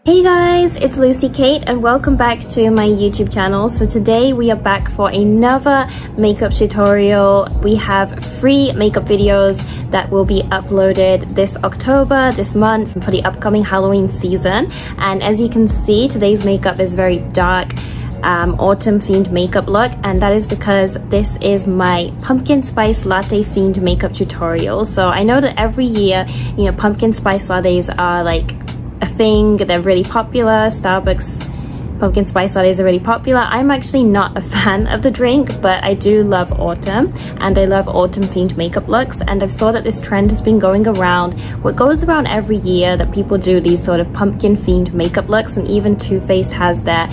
Hey guys, it's Lucy Kate and welcome back to my YouTube channel. So today we are back for another makeup tutorial. We have free makeup videos that will be uploaded this October, this month, for the upcoming Halloween season. And as you can see, today's makeup is very dark, autumn themed makeup look, and that is because this is my pumpkin spice latte themed makeup tutorial. So I know that every year, you know, pumpkin spice lattes are like a thing, they're really popular. Starbucks pumpkin spice lattes are really popular. I'm actually not a fan of the drink, but I do love autumn and I love autumn themed makeup looks, and I've saw that this trend has been going around. What goes around every year that people do these sort of pumpkin themed makeup looks, and even Too Faced has their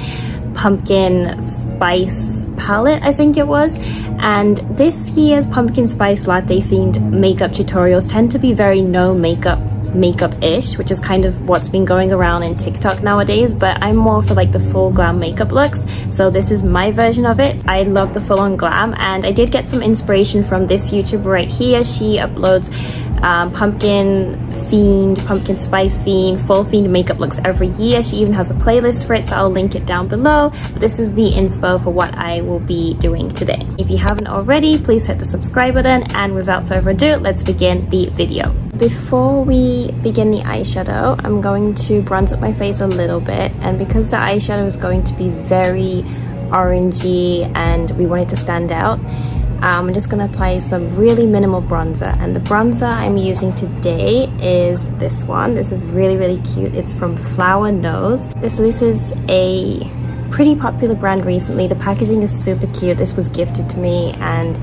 pumpkin spice palette, I think it was. And this year's pumpkin spice latte themed makeup tutorials tend to be very no makeup-ish, which is kind of what's been going around in TikTok nowadays, but I'm more for like the full glam makeup looks, so this is my version of it. I love the full-on glam, and I did get some inspiration from this YouTuber right here. She uploads pumpkin spice themed, full themed makeup looks every year. She even has a playlist for it, so I'll link it down below. But this is the inspo for what I will be doing today. If you haven't already, please hit the subscribe button, and without further ado, let's begin the video. Before we begin the eyeshadow, I'm going to bronze up my face a little bit, and because the eyeshadow is going to be very orangey and we want it to stand out, I'm just going to apply some really minimal bronzer, and the bronzer I'm using today is this one. This is really cute. It's from Flower Nose. This is a pretty popular brand recently. The packaging is super cute. This was gifted to me and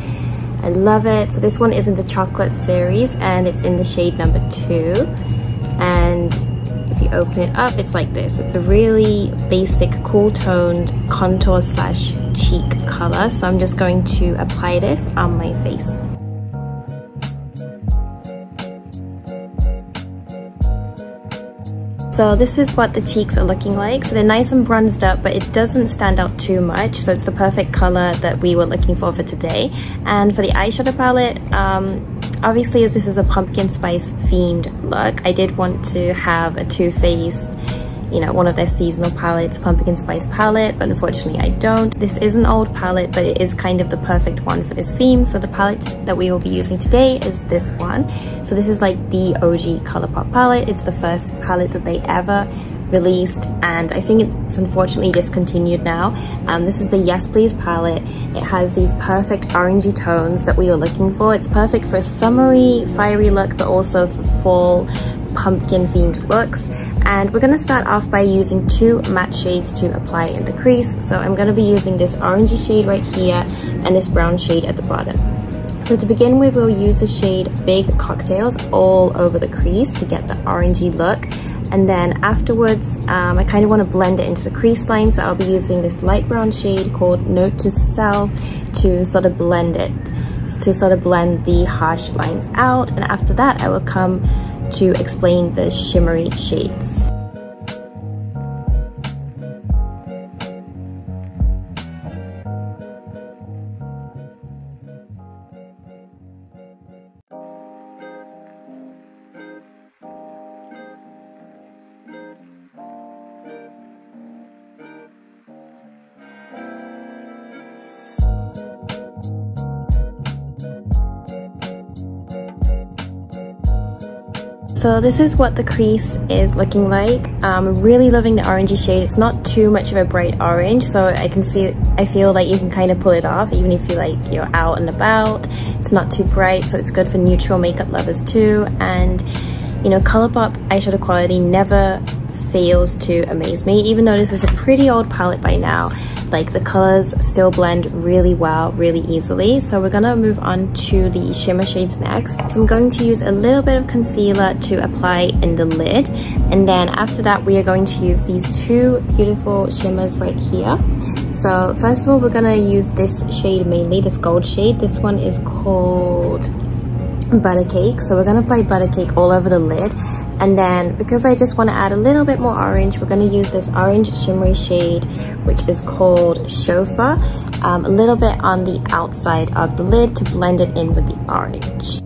I love it. So this one is in the chocolate series and it's in the shade number 2, and if you open it up, it's like this. It's a really basic cool toned contour slash cheek color, so I'm just going to apply this on my face. So this is what the cheeks are looking like. So they're nice and bronzed up, but it doesn't stand out too much, so it's the perfect color that we were looking for today. And for the eyeshadow palette, obviously as this is a pumpkin spice themed look, I did want to have a Too Faced, you know, one of their seasonal palettes, pumpkin spice palette, but unfortunately I don't. This is an old palette, but it is kind of the perfect one for this theme. So the palette that we will be using today is this one. So this is like the OG Colourpop palette. It's the first palette that they ever released, and I think it's unfortunately discontinued now. This is the Yes Please palette. It has these perfect orangey tones that we are looking for. It's perfect for a summery, fiery look, but also for fall pumpkin themed looks. And we're going to start off by using 2 matte shades to apply in the crease. So I'm going to be using this orangey shade right here and this brown shade at the bottom. So to begin with, we'll use the shade Big Cocktails all over the crease to get the orangey look. And then afterwards, I kind of want to blend it into the crease line, so I'll be using this light brown shade called Note to Self to sort of blend it, to sort of blend the harsh lines out. And after that, I will come to explain the shimmery shades. So this is what the crease is looking like. I'm really loving the orangey shade. It's not too much of a bright orange, so I feel like you can kind of pull it off even if you're out and about. It's not too bright, so it's good for neutral makeup lovers too. And you know, Colourpop eyeshadow quality never fails to amaze me. Even though this is a pretty old palette by now, like the colors still blend really well, really easily. So we're gonna move on to the shimmer shades next. So I'm going to use a little bit of concealer to apply in the lid, and then after that we are going to use these 2 beautiful shimmers right here. So first of all, we're gonna use this shade mainly, this gold shade. This one is called Buttercake. So we're gonna apply Buttercake all over the lid, and then because I just want to add a little bit more orange, we're going to use this orange shimmery shade which is called Chauffeur, a little bit on the outside of the lid to blend it in with the orange.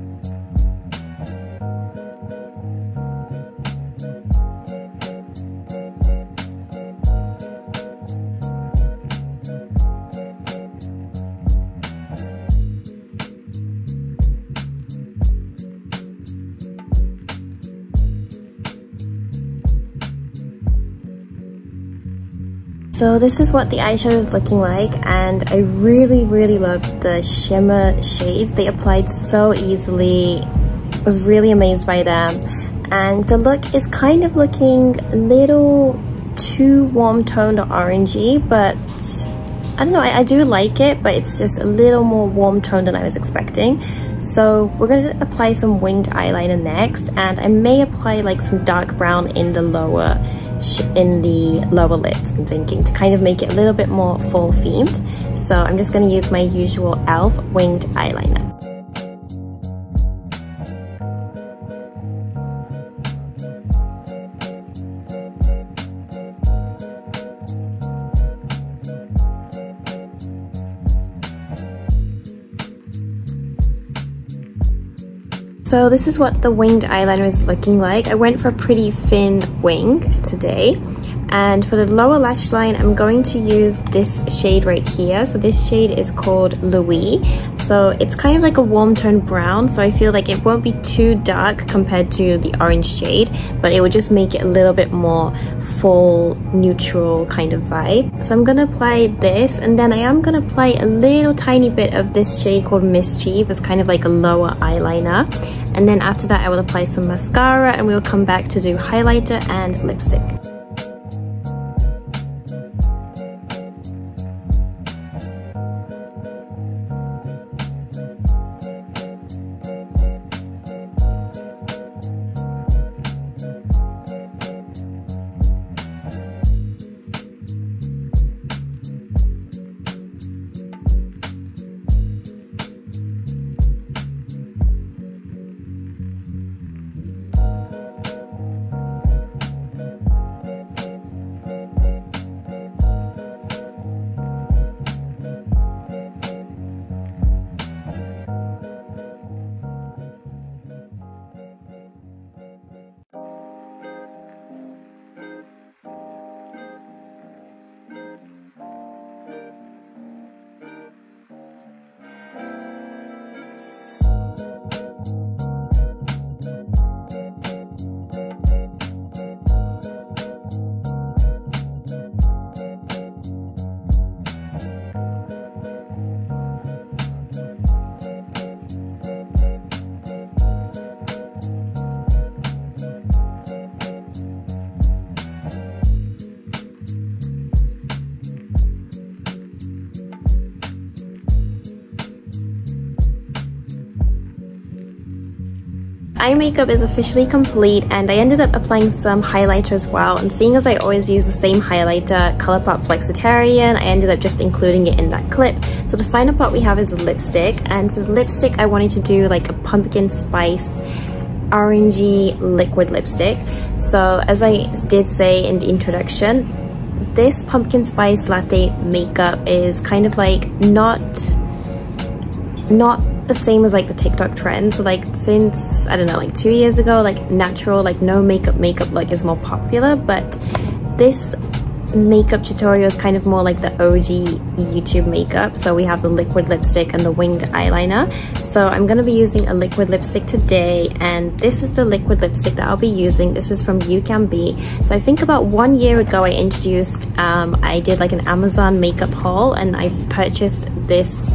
So this is what the eyeshadow is looking like, and I really love the shimmer shades. They applied so easily. I was really amazed by them. And the look is kind of looking a little too warm toned or orangey, but I don't know, I do like it, but it's just a little more warm toned than I was expecting. So we're going to apply some winged eyeliner next, and I may apply like some dark brown in the lower lids, I'm thinking, to kind of make it a little bit more fall themed. So I'm just going to use my usual e.l.f. winged eyeliner. So this is what the winged eyeliner is looking like. I went for a pretty thin wing today. And for the lower lash line, I'm going to use this shade right here. So this shade is called Louis. So it's kind of like a warm toned brown. So I feel like it won't be too dark compared to the orange shade, but it would just make it a little bit more fall neutral kind of vibe. So I'm going to apply this, and then I am going to apply a little tiny bit of this shade called Mischief as kind of like a lower eyeliner. And then after that, I will apply some mascara, and we'll come back to do highlighter and lipstick. Eye makeup is officially complete, and I ended up applying some highlighter as well, and seeing as I always use the same highlighter, Colourpop Flexitarian, I ended up just including it in that clip. So the final part we have is the lipstick, and for the lipstick I wanted to do like a pumpkin spice orangey liquid lipstick. So as I did say in the introduction, this pumpkin spice latte makeup is kind of like not the same as like the TikTok trend. So like since, I don't know, like 2 years ago, like natural, like no makeup look is more popular, but this makeup tutorial is kind of more like the OG YouTube makeup. So we have the liquid lipstick and the winged eyeliner. So I'm going to be using a liquid lipstick today, and this is the liquid lipstick that I'll be using. This is from UCANBE. So I think about 1 year ago I introduced, I did like an Amazon makeup haul, and I purchased this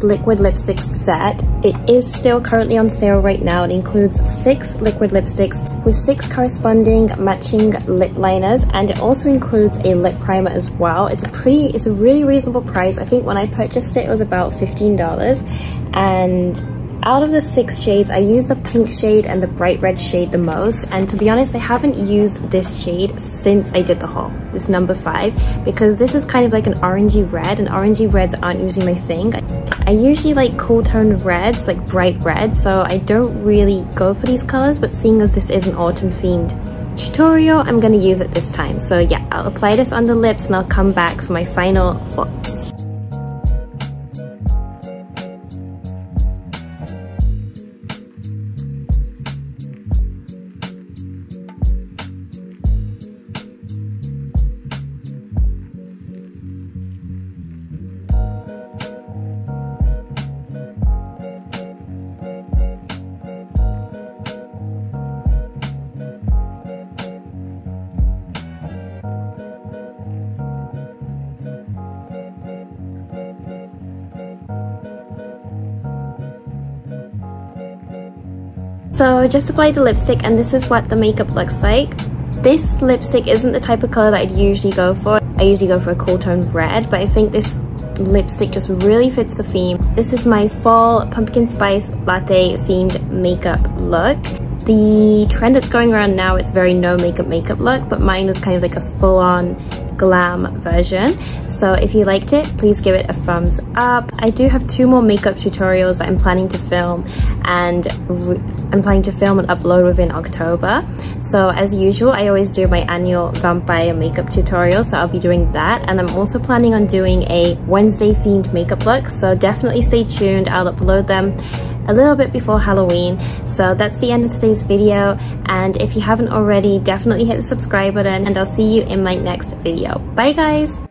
liquid lipstick set. It is still currently on sale right now. It includes 6 liquid lipsticks with 6 corresponding matching lip liners, and it also includes a lip primer as well. It's a really reasonable price. I think when I purchased it, it was about $15, and out of the 6 shades, I used the pink shade and the bright red shade the most. And to be honest, I haven't used this shade since I did the haul, this number 5, because this is kind of like an orangey red, and orangey reds aren't usually my thing. I usually like cool toned reds, like bright red, so I don't really go for these colors, but seeing as this is an autumn themed tutorial, I'm gonna use it this time. So yeah, I'll apply this on the lips and I'll come back for my final thoughts. So I just applied the lipstick and this is what the makeup looks like. This lipstick isn't the type of color that I'd usually go for. I usually go for a cool tone red, but I think this lipstick just really fits the theme. This is my fall pumpkin spice latte themed makeup look. The trend that's going around now, it's very no makeup look, but mine was kind of like a full-on glam version. So if you liked it, please give it a thumbs up. I do have 2 more makeup tutorials that I'm planning to film, and I'm planning to film and upload within October. So as usual, I always do my annual vampire makeup tutorial, so I'll be doing that. And I'm also planning on doing a Wednesday themed makeup look, so definitely stay tuned. I'll upload them a little bit before Halloween. So that's the end of today's video, and if you haven't already, definitely hit the subscribe button, and I'll see you in my next video. Bye guys!